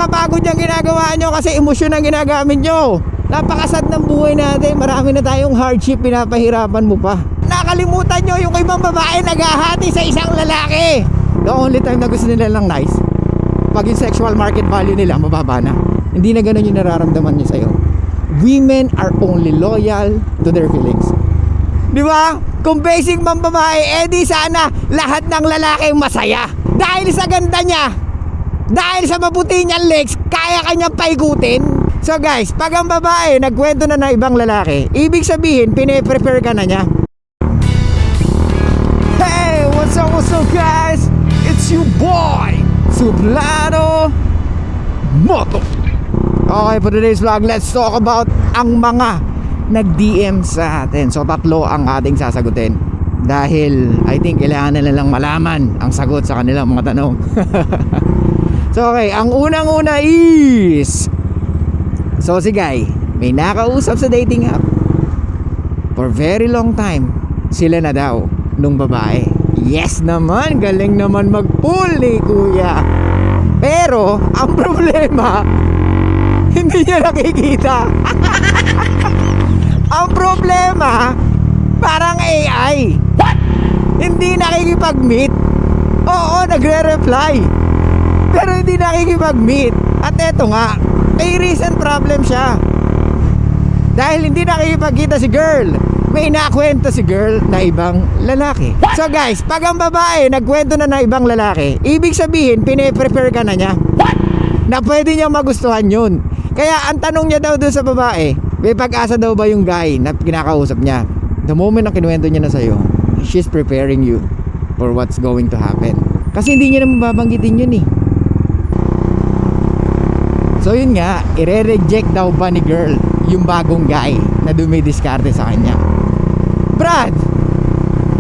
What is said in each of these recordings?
Nakakapagod yung ginagawa nyo kasi emosyon ang ginagamit nyo. Napakasad ng buhay natin. Marami na tayong hardship, pinapahirapan mo pa. Nakalimutan nyo yung ibang babae naghahati sa isang lalaki. The only time na gusto nila lang nice, pag yung sexual market value nila mababa na. Hindi na ganun yung nararamdaman niya sa'yo. Women are only loyal to their feelings. Di ba? Kung basic man babae, edi sana lahat ng lalaki masaya. Dahil sa ganda niya, dahil sa mabuti niyang legs, kaya kanyang paikutin. So guys, pag ang babae nagkwento na ng ibang lalaki, ibig sabihin, pine-prepare ka na niya. Hey, what's up guys? It's your boy, Suplano Moto. Okay, for today's vlog, let's talk about ang mga nag-DM sa atin. So tatlo ang ating sasagutin dahil I think kailangan nila lang malaman ang sagot sa kanilang mga tanong. So okay, ang unang-una is, so si Guy may nakausap sa dating app for very long time. Sila na daw nung babae. Yes naman, galing naman mag-pull ni kuya. Pero ang problema, hindi niya nakikita. Ang problema, parang AI. What? Hindi nakikipag-meet. Oo, nagre-reply, pero hindi nakikipag-meet. At eto nga, may recent problem siya. Dahil hindi nakikipagkita si girl, may nakwento si girl na ibang lalaki. So guys, pag ang babae nagkwento na ng ibang lalaki, ibig sabihin, pine-prepare ka na niya na pwede niya magustuhan yun. Kaya ang tanong niya daw doon sa babae, may pag-asa daw ba yung guy na kinakausap niya? The moment na kinuwento niya na sa'yo, she's preparing you for what's going to happen. Kasi hindi niya naman babanggitin yun eh. So yun nga, ire-reject daw ba ni girl yung bagong guy na dumidiskarte sa kanya? Brad,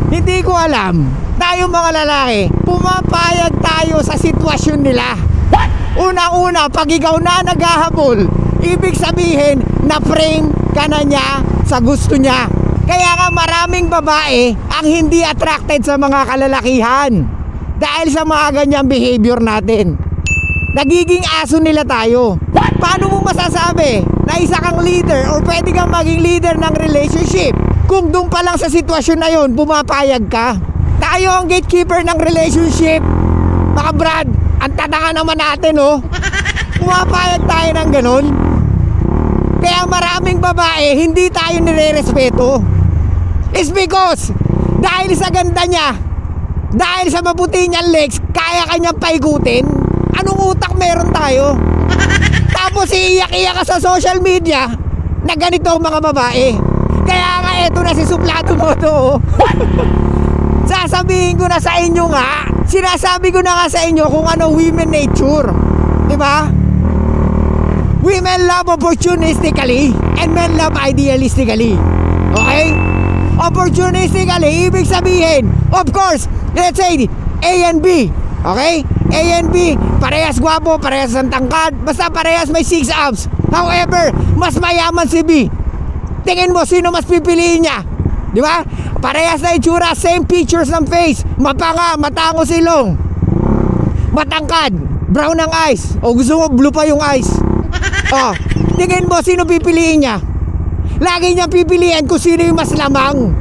hindi ko alam. Tayo mga lalaki, pumapayag tayo sa sitwasyon nila. Unang-una, pag ikaw na naghahabol, ibig sabihin, na-frame ka na niya sa gusto niya. Kaya nga maraming babae ang hindi attracted sa mga kalalakihan dahil sa mga ganyang behavior natin. Nagiging aso nila tayo. Paano mo masasabi na isa kang leader or pwede kang maging leader ng relationship kung doon pa lang sa sitwasyon na yun, pumapayag ka? Tayo ang gatekeeper ng relationship. Mga Brad, ang tatanga naman natin, oh. Pumapayag tayo ng ganun. Kaya maraming babae, hindi tayo nire-respeto. It's because dahil sa ganda niya, dahil sa mabuti niyang legs, kaya kanyang paikutin. Anong utak meron tayo? Tapos iiyak-iyak ka sa social media na ganito ang mga babae. Kaya nga eto na si Suplano Moto. Sasabihin ko na sa inyo nga, sinasabi ko na nga sa inyo kung ano women nature. Diba? Women love opportunistically and men love idealistically. Okay? Opportunistically, ibig sabihin, of course, let's say A and B. Okay? A and B, parehas gwapo, parehas ang tangkad, basta parehas may 6 abs. However, mas mayaman si B. Tingin mo, sino mas pipiliin niya? Di ba? Parehas na itsura, same features ng face. Mapanga, matango silong, matangkad, brown ang eyes. O gusto mo blue pa yung eyes. Oh, tingin mo, sino pipiliin niya? Lagi niyang pipiliin kung sino yung mas lamang.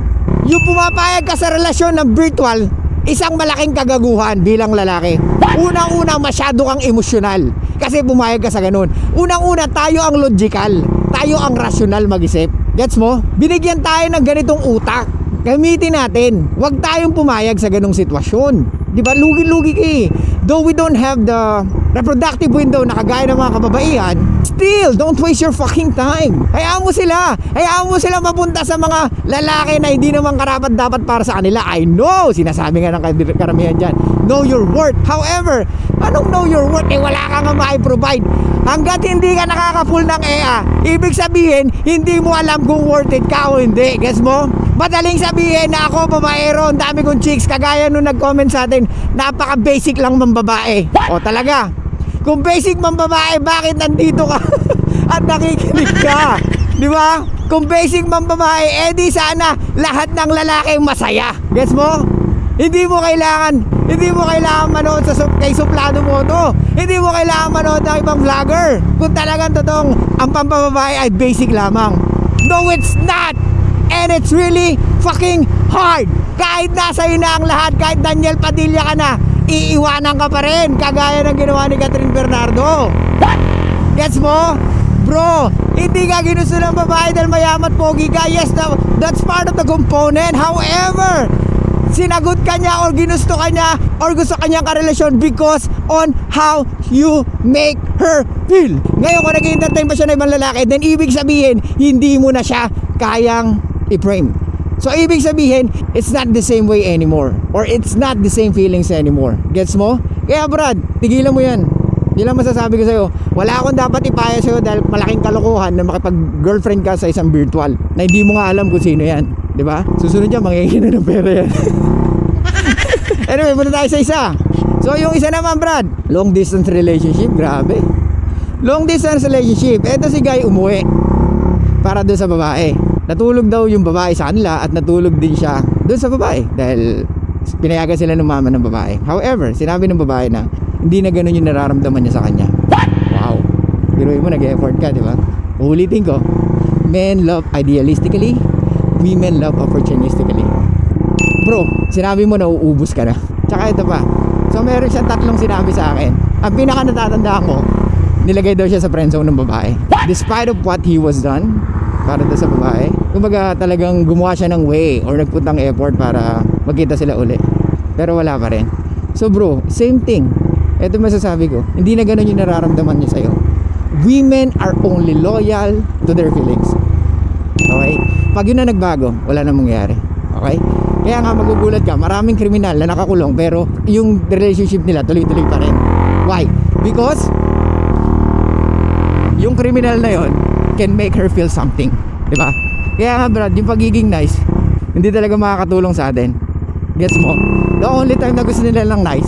Yung pumapayag ka sa relasyon ng virtual, isang malaking kagaguhan bilang lalaki. Unang-una, masyado kang emosyonal kasi pumayag ka sa ganun. Unang-una, tayo ang logical, tayo ang rasyonal mag-isip. Gets mo? Binigyan tayo ng ganitong utak. Gamitin natin. Huwag tayong pumayag sa ganung sitwasyon. Di ba? Lugi-lugi ka eh. Though we don't have the reproductive window na kagaya ng mga kababaihan, still, don't waste your fucking time. Hayaan mo sila. Hayaan mo sila mapunta sa mga lalaki na hindi naman karapat dapat para sa kanila. I know, sinasabi nga ng karamihan dyan, know your worth. However, anong know your worth? Eh wala ka nga ma-provide. Hanggat hindi ka nakaka-full ng EA, ibig sabihin, hindi mo alam kung worth it ka o hindi. Guess mo? Madaling sabihin na ako babaero, ang dami kong chicks, kagaya nung nag-comment sa atin, napaka-basic lang mang babae. O talaga, kung basic mang babae, bakit nandito ka at nakikinig ka? Di ba? Kung basic mang babae, edi sana lahat ng lalaki masaya. Gets mo? Hindi mo kailangan Hindi mo kailangan manood kay Suplado Moto. Hindi mo kailangan manood ng ibang vlogger. Kung talagang totoong ang pampababae ay basic lamang. No, it's not. And it's really fucking hard. Kahit nasa iyo na ang lahat, kahit Daniel Padilla ka na, iiwanan ka pa rin, kagaya ng ginawa ni Catherine Bernardo. Gets mo? Bro, hindi ka ginusto ng babae dahil mayaman pogi ka. Yes, that's part of the component. However, sinagot ka niya or ginusto ka niya or gusto ka niyang karelasyon because on how you make her feel. Ngayon kung nag-entertain pa siya ng ibang lalaki, then ibig sabihin hindi mo na siya kayang i-frame. So ibig sabihin, it's not the same way anymore, or it's not the same feelings anymore. Gets mo? Kaya Brad, tigilan mo yan. Hindi lang masasabi ko sa'yo, wala akong dapat ipaya sa'yo dahil malaking kalokohan na makipag-girlfriend ka sa isang virtual na hindi mo nga alam kung sino yan. Diba? Susunod dyan, mangyayari na ng pera yan. Anyway, muna tayo sa isa. So yung isa naman Brad, long distance relationship, grabe. Long distance relationship, eto si guy umuwi para doon sa babae. Natulog daw yung babae sa kanila at natulog din siya doon sa babae dahil pinayagan sila ng mama ng babae. However, sinabi ng babae na hindi na ganun yung nararamdaman niya sa kanya. Wow. Pero mo nag-effort ka, di ba? Ulitin ko. Men love idealistically, women love opportunistically. Bro, sinabi mo na uubos ka na. Tsaka ito pa. So meron siyang tatlong sinabi sa akin. Ang pinaka natatandaan ko, nilagay daw siya sa friendzone ng babae. Despite of what he was done para daw sa babae, kumbaga talagang gumawa siya ng way or nagput ng effort para magkita sila uli. Pero wala pa rin. So bro, same thing. Ito masasabi ko, hindi na ganun yung nararamdaman niya sa'yo. Women are only loyal to their feelings. Okay? Pag yun na nagbago, wala na mangyayari. Okay? Kaya nga magugulat ka, maraming kriminal na nakakulong pero yung relationship nila tuloy-tuloy pa rin. Why? Because yung criminal na yon can make her feel something. Diba? Kaya nga Brad, yung pagiging nice, hindi talaga makakatulong sa atin. Gets mo? The only time na gusto nila lang nice,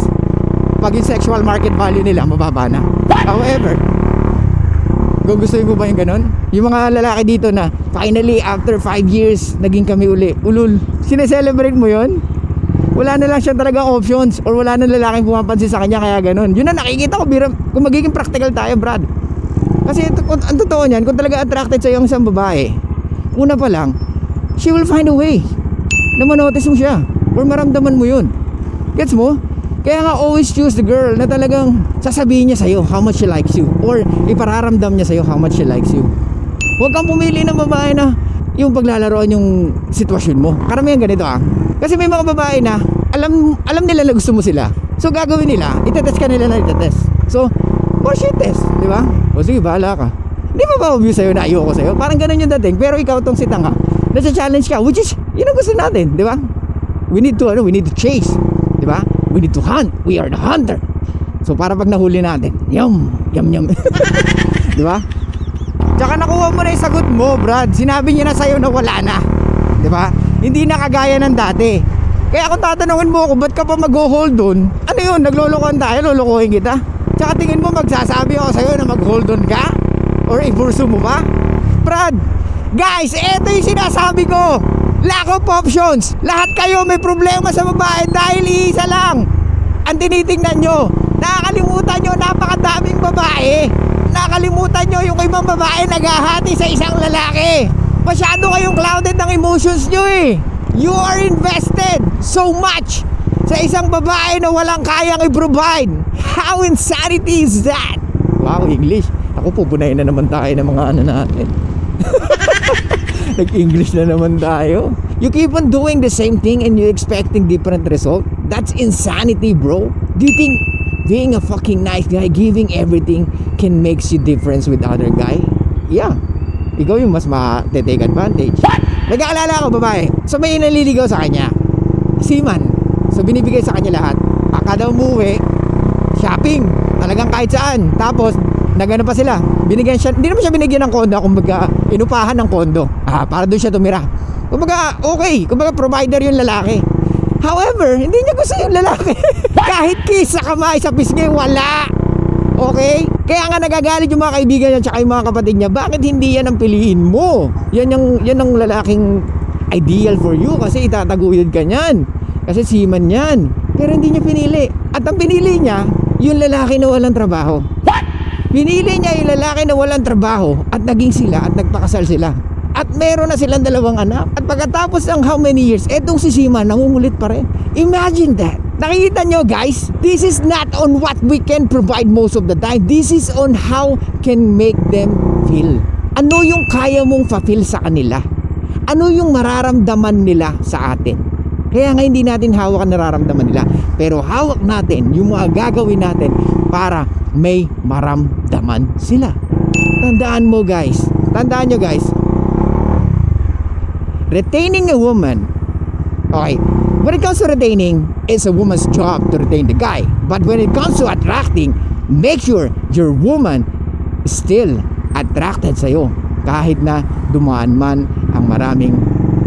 pag yung sexual market value nila mababa na. However, gugustuhin mo ba yung ganun? Yung mga lalaki dito na finally after 5 years naging kami uli, ulul, sineselebrate mo yon? Wala na lang siya talagang options or wala na lalaking pumapansin sa kanya kaya ganun. Yun na nakikita ko kung magiging practical tayo Brad. Kasi ang totoo niyan, kung talaga attracted sa'yo ang isang babae, una pa lang, she will find a way na manotice mo siya or maramdaman mo yun. Gets mo? Kaya nga always choose the girl na talagang sasabihin niya sa'yo how much she likes you or ipararamdam niya sa'yo how much she likes you. Huwag kang pumili ng babae na yung paglalaroan yung sitwasyon mo. Karamihan ganito kasi may mga babae na alam nila na gusto mo sila. So gagawin nila, itetest ka nila na itetest. So, shit test, di ba? O sige, bahala ka. Di ba ba obvious sa'yo na ayoko sa'yo? Parang ganun yung dating. Pero ikaw tong sitang ka, nasa-challenge ka, which is, yun ang gusto natin, di ba? We need to chase, di ba? We need to hunt. We are the hunter. So para pag nahuli natin, yum. Di ba? Tsaka nakuha mo na yung sagot mo, Brad. Sinabi niya na sa'yo na wala na. Di ba? Hindi na kagaya ng dati. Kaya kung tatanungin mo ako, ba't ka pa mag-hold on? Ano yun? Naglolokohan tayo, lolokohin kita. Tsaka tingin mo magsasabi ako sa'yo na mag-hold on ka? Or i-pursue mo ba? Brad, guys, eto yung sinasabi ko. Lack of options. Lahat kayo may problema sa babae dahil iisa lang ang tinitingnan nyo. Nakakalimutan nyo napakadaming babae. Nakakalimutan nyo yung ibang babae naghahati sa isang lalaki. Masyado kayong clouded ng emotions nyo eh. You are invested so much sa isang babae na walang kayang i-provide. How insanity is that? Wow, English. Ako, pupunayin na naman tayo ng mga ano natin. Nag-English na naman tayo. You keep on doing the same thing and you expecting different result? That's insanity, bro. Do you think being a fucking nice guy, giving everything can makes you difference with other guy? Yeah. Ikaw yung mas ma-take advantage. Nag-aalala ako, babae. So may naliligaw sa kanya. Seaman. So binibigay sa kanya lahat. Kada umuwi, shopping. Talagang kahit saan. Tapos nagano pa sila, binigyan siya, hindi naman siya binigyan ng kondo, kumbaga inupahan ng kondo para doon siya tumira, kumbaga okay, kumbaga provider yung lalaki. However, hindi niya gusto yung lalaki. Kahit kiss sa kamay, sa pisngi, wala. Okay? Kaya nga nagagalit yung mga kaibigan niya tsaka yung mga kapatid niya, bakit hindi yan ang piliin mo? Yan ang lalaking ideal for you kasi itataguyod ka niyan, kasi seaman yan. Pero hindi niya pinili. At ang pinili niya, yung lalaki na walang trabaho. Pinili niya yung lalaki na walang trabaho at naging sila at nagpakasal sila. At meron na silang 2 anak. At pagkatapos ng how many years, etong si Sima nangungulit pa rin. Imagine that. Nakikita nyo guys, this is not on what we can provide most of the time. This is on how can make them feel. Ano yung kaya mong fa-feel sa kanila? Ano yung mararamdaman nila sa atin? Kaya nga hindi natin hawak ang nararamdaman nila. Pero hawak natin yung mga gagawin natin para may maramdaman sila. Tandaan mo guys. Tandaan nyo guys. Retaining a woman. Okay. When it comes to retaining, it's a woman's job to retain the guy. But when it comes to attracting, make sure your woman is still attracted sa'yo. Kahit na dumaan man ang maraming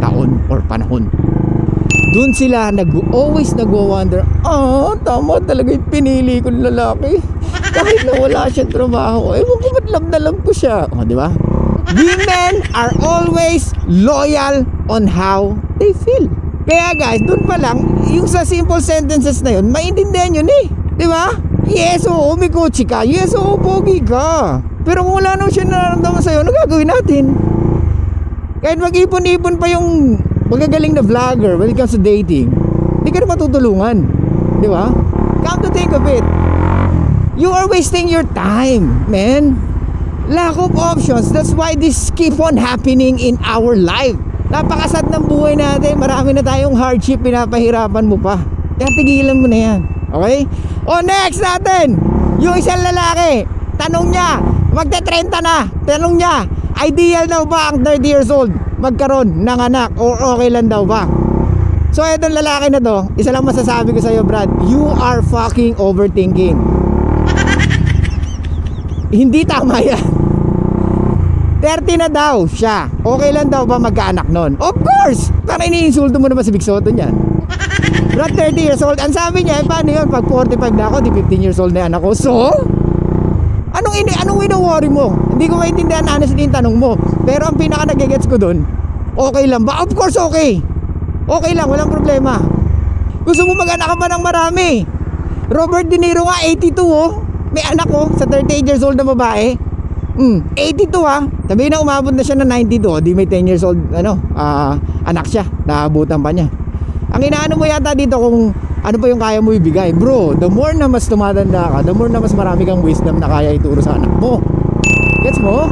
taon or panahon. Doon sila always nagwa-wonder, tama talaga yung pinili kong lalaki. Kahit na wala siyang trabaho, ewan ko ba't love na love ko siya. Di ba? Women are always loyal on how they feel. Kaya guys, doon pa lang, yung sa simple sentences na yun, maintindihan yun eh. Di ba? Yes, oo, may kotse ka. Yes, oo, pogi ka. Pero kung wala naman siya nararamdaman sa'yo, ano gagawin natin? Kahit mag-ipon-ipon pa yung magagaling na vlogger when it comes to dating, hindi ka na matutulungan. Di ba? Come to think of it, you are wasting your time, man. Lack of options. That's why this keep on happening in our life. Napakasad ng buhay natin. Marami na tayong hardship, pinapahirapan mo pa. Kaya tigilan mo na yan. Okay? O next natin, yung isang lalaki, tanong niya, magte-30 na. Tanong niya, ideal daw ba ang 30 years old magkaroon ng anak or okay lang daw ba? So etong lalaki na to, isa lang masasabi ko sa'yo Brad, you are fucking overthinking. Hindi tama yan. 30 na daw siya. Okay lang daw ba magkaanak nun? Of course! Parang iniinsulto mo naman si Big Soto niyan. Brad, 30 years old. Ang sabi niya, paano yun? Pag 45 na ako, di 15 years old na yan ako. So? Anong ino-worry mo? Hindi ko maintindihan honestly yung tanong mo. Pero ang pinaka nagigets ko dun, okay lang ba? Of course okay. Okay lang, walang problema. Gusto mo mag-anak ka ba ng marami? Robert De Niro nga, 82 oh. May anak oh, sa 38 years old na babae. 82 ha. Sabihin na umabot na siya na 92, di may 10 years old anak siya, naabutan pa niya. Ang inaano mo yata dito kung ano pa yung kaya mo ibigay. Bro, the more na mas tumatanda ka, the more na mas marami kang wisdom na kaya ituro sa anak mo. Gets mo?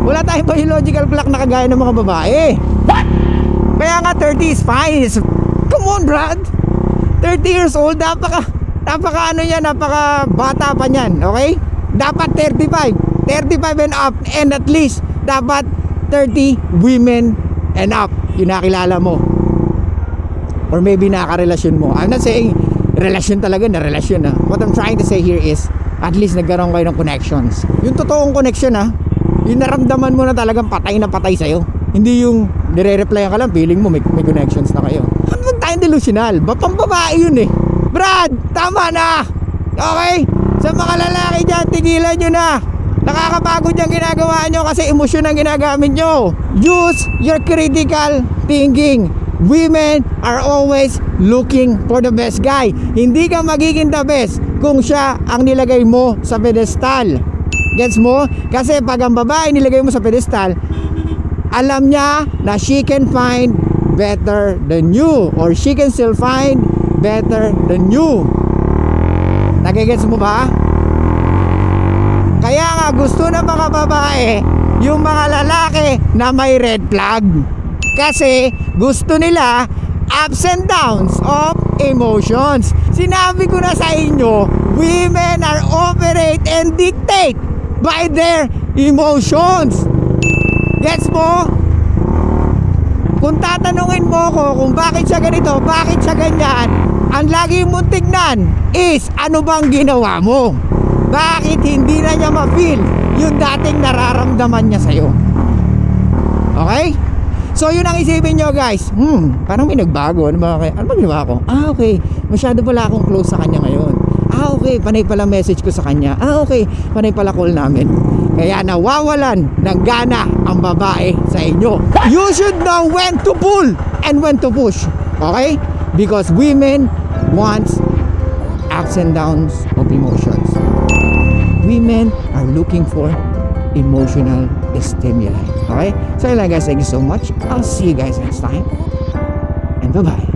Wala tayong biological clock na kagaya ng mga babae. What? Kaya nga 30 is fine. Come on Brad, 30 years old, napaka ano yan, napaka bata pa niyan. Okay? Dapat 35 and up, and at least dapat 30 women and up yung nakilala mo or maybe nakarelasyon mo. I'm not saying relasyon talaga na relasyon What I'm trying to say here is at least nagkaroon kayo ng connections. Yung totoong connection yung naramdaman mo na talagang patay na patay sa'yo. Hindi yung nire-replyan ka lang, feeling mo may connections na kayo. Ano bang tayong delusional? Bapang babae yun eh. Brad, tama na. Okay? Sa mga lalaki dyan, tigilan nyo na. Nakakapagod yung ginagawa nyo kasi emosyon ang ginagamit nyo. Use your critical thinking. Women are always looking for the best guy. Hindi ka magiging the best kung siya ang nilagay mo sa pedestal. Gets mo? Kasi pag ang babae nilagay mo sa pedestal, alam niya na she can find better than you or she can still find better than you. Nagigets mo ba? Kaya nga gusto ng mga babae yung mga lalaki na may red flag. Kasi gusto nila ups and downs of emotions. Sinabi ko na sa inyo, women are operate and dictate by their emotions. Gets mo? Kung tatanungin mo ko kung bakit siya ganito, bakit siya ganyan, ang lagi mong tignan is ano bang ginawa mo? Bakit hindi na niya ma-feel yung dating nararamdaman niya sa'yo? Okay? So yun ang isipin nyo guys. Parang may nagbago. Ano ba ginawa ko? Okay, masyado pala akong close sa kanya ngayon. Okay, panay pala message ko sa kanya. Okay, panay pala call namin. Kaya nawawalan ng gana ang babae sa inyo. You should know when to pull and when to push. Okay? Because women wants ups and downs of emotions. Women are looking for emotional stimuli. Okay? So yun lang guys, thank you so much. I'll see you guys next time. And bye-bye.